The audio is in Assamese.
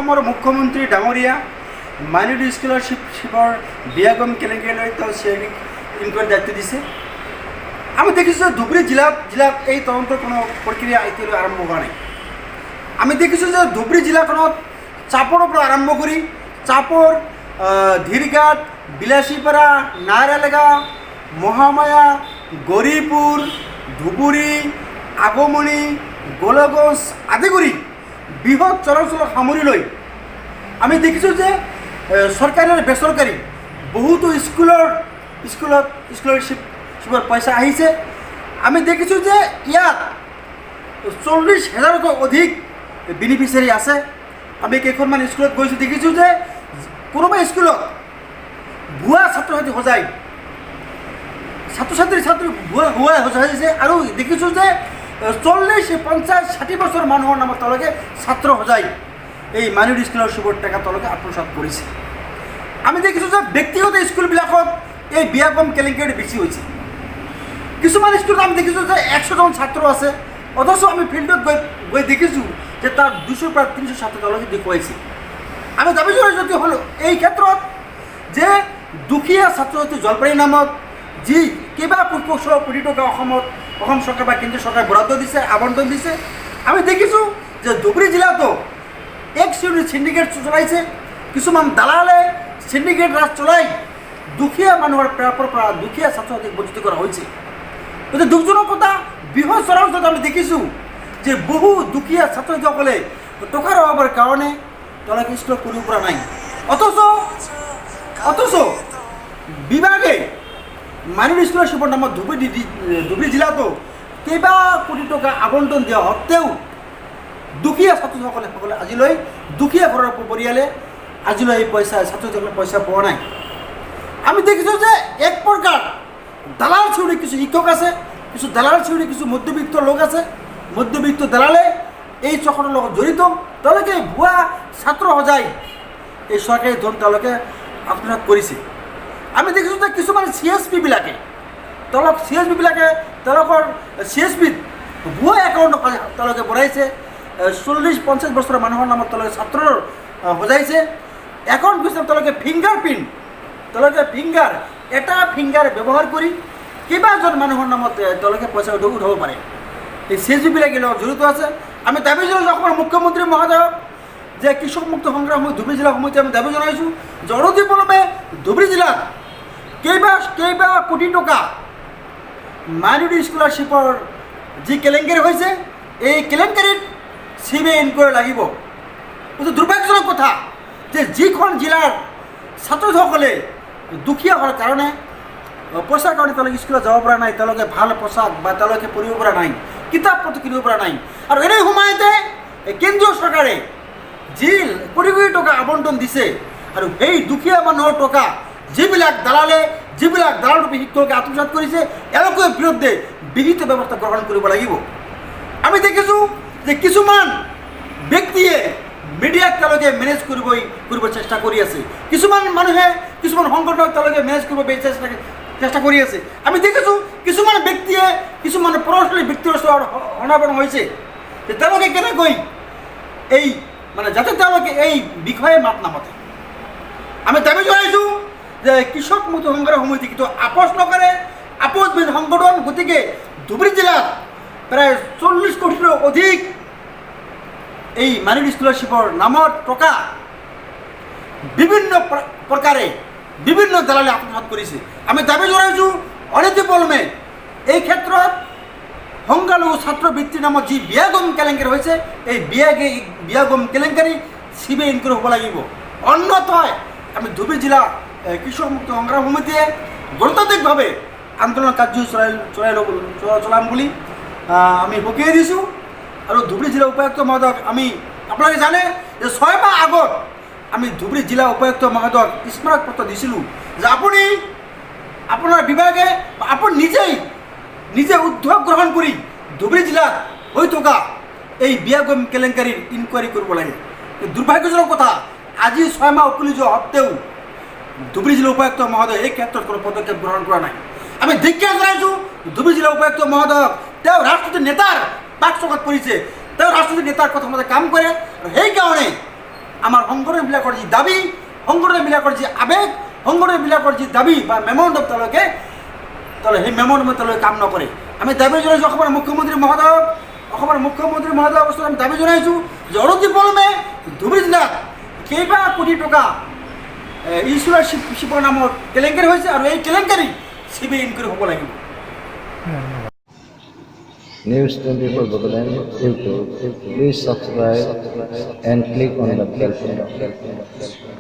মুখ্যমন্ত্ৰী ডাঙৰীয়া মাইনৰিটি স্কলাৰশ্বিপৰ বিয়াগম কেলেংকাৰীলৈ তেওঁ ইনকোয়াৰি দায়িত্ব দিছে। আমি দেখিছোঁ ধুবুৰী জিলাত এই তদন্তৰ কোনো প্ৰক্ৰিয়া এতিয়ালৈ আৰম্ভ হোৱা নাই। আমি দেখিছোঁ যে ধুবুৰী জিলাখনত চাপৰৰ পৰা আৰম্ভ কৰি চাপৰ, ধীৰঘাট, বিলাসীপাৰা, নায়াৰলাগা, মহামায়া, গৌৰীপুৰ, ধুবুৰী, আগমনী, গোলগঞ্জ আদি কৰি বৃহৎ চৰাঞ্চলক সামৰি লৈ আমি দেখিছোঁ যে চৰকাৰী আৰু বেচৰকাৰী বহুতো স্কলাৰশ্বিপৰ পইচা আহিছে। আমি দেখিছোঁ যে ইয়াত 40,000তকৈ অধিক বেনিফিচিয়াৰী আছে। আমি কেইখনমান স্কুলত গৈছোঁ, দেখিছোঁ যে কোনোবা স্কুলত ভুৱা ছাত্ৰ ছাত্ৰী ভুৱা সজাইছে আৰু দেখিছোঁ যে 40, 50, 60 বছৰ মানুহৰ নামত তেওঁলোকে ছাত্ৰ সজাই এই মাইনৰিটি স্কলাৰশ্বিপৰ টকা তেওঁলোকে আত্মসাৎ কৰিছে। আমি দেখিছোঁ যে ব্যক্তিগত স্কুলবিলাকত এই বিয়াগম কেলেংকাৰী বেছি হৈছে। কিছুমান স্কুলত আমি দেখিছোঁ যে 100জন ছাত্ৰ আছে, অথচ আমি ফিল্ডত গৈ দেখিছোঁ যে তাত 200 পৰা 300 ছাত্ৰ তেওঁলোকে দেখুৱাইছে। আমি দাবী জনাইছোঁ যদি হ'ল এই ক্ষেত্ৰত যে দুখীয়া ছাত্ৰ ছাত্ৰী জলপাৰীৰ নামত যি কেইবা কোটি টকা অসম চৰকাৰ বা কেন্দ্ৰীয় চৰকাৰে বৰাদ্দ দিছে, আবণ্টন দিছে। আমি দেখিছোঁ যে ধুবুৰী জিলাতো এক শ্ৰেণীৰ সিন্ডিকেট চলাইছে। কিছুমান দালালে সিন্ডিকেট ৰাজ চলাই দুখীয়া মানুহৰ প্ৰাপ্যৰ পৰা দুখীয়া ছাত্ৰ ছাত্ৰীক বঞ্চিত কৰা হৈছে। গতিকে দুখজনক কথা, বৃহৎ চৰাঞ্চলত আমি দেখিছোঁ যে বহু দুখীয়া ছাত্ৰ ছাত্ৰীসকলে টকাৰ অভাৱৰ কাৰণে তেওঁলোকে স্কুলত কৰিব পৰা নাই। অথচ বিভাগে মাইনৰিটি স্কলাৰশ্বিপৰ নামত ধুবুৰী জিলাতো কেইবা কোটি টকা আবণ্টন দিয়া সত্ত্বেও দুখীয়া ছাত্ৰসকলে আজিলৈ দুখীয়া ঘৰৰ পৰিয়ালে আজিলৈ এই ছাত্ৰ ছাত্ৰীসকলে পইচা পোৱা নাই। আমি দেখিছোঁ যে এক প্ৰকাৰ দালাল চুৰি কিছু শিক্ষক আছে, কিছু দালাল চুৰি কিছু মধ্যবিত্ত লোক আছে। মধ্যবিত্ত দালালে এই চক্ৰৰ লগত জড়িত, তেওঁলোকে ভুৱা ছাত্ৰ সজাই এই চৰকাৰী ধন তেওঁলোকে আত্মসাৎ কৰিছে। আমি দেখিছোঁ যে কিছুমান CSPবিলাকে তেওঁলোকৰ CSPত ভুৱা একাউণ্ট তেওঁলোকে বনাইছে। 40-50 বছৰৰ মানুহৰ নামত তেওঁলোকে ছাত্ৰৰ সজাইছে। একাউণ্ট পিছত তেওঁলোকে এটা ফিংগাৰ ব্যৱহাৰ কৰি কেইবাজন মানুহৰ নামত তেওঁলোকে পইচা উঠাব পাৰে। এই CSPবিলাকে লগত জড়িত আছে। আমি দাবী জনাইছোঁ অসমৰ মুখ্যমন্ত্ৰী মহোদয়ক যে কৃষক মুক্ত সংগ্ৰাম ধুবুৰী জিলা সমিতি আমি দাবী জনাইছোঁ যে অনতিপলমে ধুবুৰী জিলাত কেইবা কোটি টকা মাইনৰিটি স্কলাৰশ্বিপৰ যি কেলেংকাৰী হৈছে, এই কেলেংকাৰীত CBI ইনকোয়াৰি লাগিব। কিন্তু দুৰ্ভাগ্যজনক কথা যে যিখন জিলাৰ ছাত্ৰসকলে দুখীয়া হোৱাৰ কাৰণে পইচাৰ কাৰণে তেওঁলোকে স্কুলত যাব পৰা নাই, তেওঁলোকে ভাল পোচাক বা তেওঁলোকে পঢ়িব পৰা নাই, কিতাপ পত্ৰ কিনিব পৰা নাই। আৰু এনে সময়তে কেন্দ্ৰীয় চৰকাৰে যি কোটি টকা আবণ্টন দিছে আৰু সেই দুখীয়া মানুহৰ টকা যিবিলাক দালালৰূপী শিক্ষকে আত্মসাৎ কৰিছে, এওঁলোকৰ বিৰুদ্ধে বিহিত ব্যৱস্থা গ্ৰহণ কৰিব লাগিব। আমি দেখিছোঁ যে কিছুমান ব্যক্তিয়ে মিডিয়াক তেওঁলোকে মেনেজ কৰিব চেষ্টা কৰি আছে। কিছুমান সংগঠনক তেওঁলোকে মেনেজ কৰিব চেষ্টা কৰি আছে। আমি দেখিছোঁ কিছুমান ব্যক্তিয়ে কিছুমান প্ৰভাৱশালী ব্যক্তিৰ ওচৰত অনাবৰণ হৈছে যে তেওঁলোকে কেনেকৈ যাতে তেওঁলোকে এই বিষয়ে মাত নামাতে। আমি দাবী জনাইছোঁ যে কৃষক মুক্ত সংগ্ৰাম সমিতি কিন্তু আপোচ নকৰে, আপোচবিহীন সংগঠন। গতিকে ধুবুৰী জিলাত প্ৰায় 40 কোটিৰো অধিক এই মাইনৰিটি স্কলাৰশ্বিপৰ নামত টকা বিভিন্ন প্ৰকাৰে বিভিন্ন দালালে আত্মসাৎ কৰিছে। আমি দাবী জনাইছোঁ অনতিপলমে এই ক্ষেত্ৰত সংখ্যালঘু ছাত্ৰ বৃত্তিৰ নামত যি বিয়াগম কেলেংকাৰী হৈছে, এই বিয়াগম কেলেংকাৰী CBI ইনকোয়াৰি হ'ব লাগিব। অন্যথা আমি ধুবুৰী জিলা কৃষক মুক্ত সংগ্ৰাম সমিতিয়ে গণতান্ত্ৰিকভাৱে আন্দোলন কাৰ্যসূচী চলাম বুলি আমি সকীয়াই দিছোঁ। আৰু ধুবুৰী জিলা উপায়ুক্ত মহোদয়ক আপোনালোকে জানে যে 6 মাহ আগত আমি ধুবুৰী জিলা উপায়ুক্ত মহোদয়ক স্মাৰক পত্ৰ দিছিলোঁ যে আপোনাৰ বিভাগে আপুনি নিজে উদ্যোগ গ্ৰহণ কৰি ধুবুৰী জিলাত হৈ থকা এই বিয়াগম কেলেংকাৰীৰ ইনকোয়াৰি কৰিব লাগে। দুৰ্ভাগ্যজনক কথা, আজি 6 মাহ উকলি যোৱা সত্ত্বেও ধুবুৰী জিলা উপায়ুক্ত মহোদয় এই ক্ষেত্ৰত কোনো পদক্ষেপ গ্ৰহণ কৰা নাই। আমি ধিক্কাৰ জনাইছোঁ ধুবুৰী জিলা উপায়ুক্ত মহোদয়ক। তেওঁ ৰাজনৈতিক নেতাৰ পাক চকাত পৰিছে, তেওঁ ৰাজনৈতিক নেতাৰ কথা মতে কাম কৰে আৰু সেইকাৰণে আমাৰ সংগঠনবিলাকৰ যি দাবী, সংগঠনবিলাকৰ যি আৱেগ, সংগঠনবিলাকৰ যি দাবী বা মেমৰেণ্ডাম তেওঁলোকে সেই মেমৰেণ্ডামত তেওঁলোকে কাম নকৰে। আমি দাবী জনাইছোঁ অসমৰ মুখ্যমন্ত্ৰী মহোদয়ক, ওচৰত আমি দাবী জনাইছোঁ যে অৰুণদীপ বৰদলৈয়ে ধুবুৰী জিলাত কেইবা কোটি টকা ইনচুৰেঞ্চৰ নামত কেলেংকাৰী হৈছে আৰু এই কেলেংকাৰী CBI ইনকুৱাৰী হ'ব লাগিব। News 24 Bogolan YouTube. Please subscribe and click on the bell button.